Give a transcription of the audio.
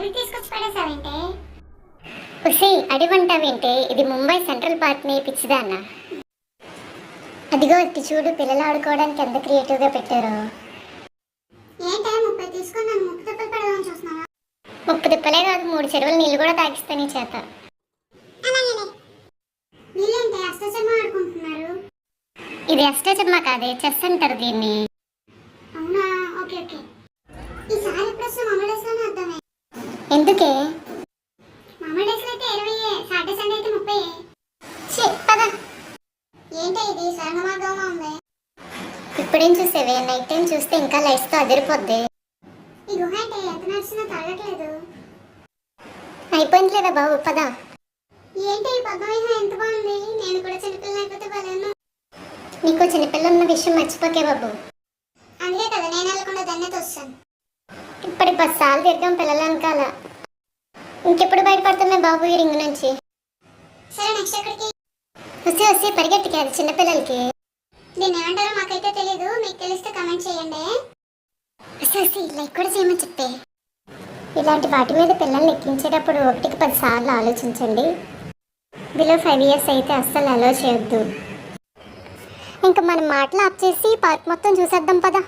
అడవికి తీసుకొచ్చి పడేసావేంటే? ఉసి అడివంటావేంటే? ఇది ముంబై సెంట్రల్ పార్క్ ని పిచ్చిదాన్న. అదిగో ఇది చూడు, పిల్లలు ఆడుకోవడానికి ఎంత క్రియేటివ్ గా పెట్టారో. ఏంటే 30 తీసుకొని నన్ను ముప్పు తిప్పలు పెడదామని చూస్తున్నావా? ముప్పు తిప్పలే కాదు, 3 చెరువులు నీళ్ళు కూడా తాగిస్తా నీ చేత. వీళ్ళేంటే అష్టచమ్మ ఆడుకుంటున్నారు? ఇది అష్టచమ్మ కాదే, చెస్ అంటారు దీన్ని. అవునా, ఓకే ఓకే. ఈసారి ఎప్పుడు వస్తాం? మామూలు డేస్లోనే వద్దామే. ఎందుకే? మామూలు డేస్లో అయితే 20, సాటర్డే సండే అయితే 30. పద. ఏంటో ఇది సరంగమార్గంగా ఉంది. ఇప్పుడేం చూసేవే, నైట్ టైం చూస్తే ఇంకా లైట్స్తో అదిరిపోద్ది. ఈ గుహ అంటే ఎంత నడిచినా తరగట్లేదు. అయిపోయింది లేదా బాబు, పద. ఏంటి ఈ పద్మవ్యూహం ఎంత బాగుంది. నేను కూడా చిన్నపిల్ల అయిపోతే బాలేను. నీకు చిన్నపిల్ల ఉన్న విషయం మర్చిపోకే బాబు. అందుకే కదా నేను వెళ్ళకుండా ధన్యత వస్తాను. ఇప్పటి 10 సార్లు తిరిగాం పిల్లల వెనకాల. ఇంకెప్పుడు బయటపడుతున్నా బాబు ఈ రింగ్ నుంచి? సరే నెక్స్ట్ ఎక్కడికి? వస్తే వస్తే పరిగెత్తికి, అది చిన్నపిల్లలకి. దీన్ని ఏమంటారో మాకైతే తెలీదు, మీకు తెలిస్తే కమెంట్ చేయండి. వస్తే లైక్ కూడా చేయమని చెప్పే. ఇలాంటి వాటి మీద పిల్లల్ని ఎక్కించేటప్పుడు 1కి 10 సార్లు ఆలోచించండి. బిలో 5 years అయితే అస్సలు అలో చేయొద్దు. ఇంకా మనం మాటలు ఆప్ చేసి పార్క్ మొత్తం చూసేద్దాం పదా.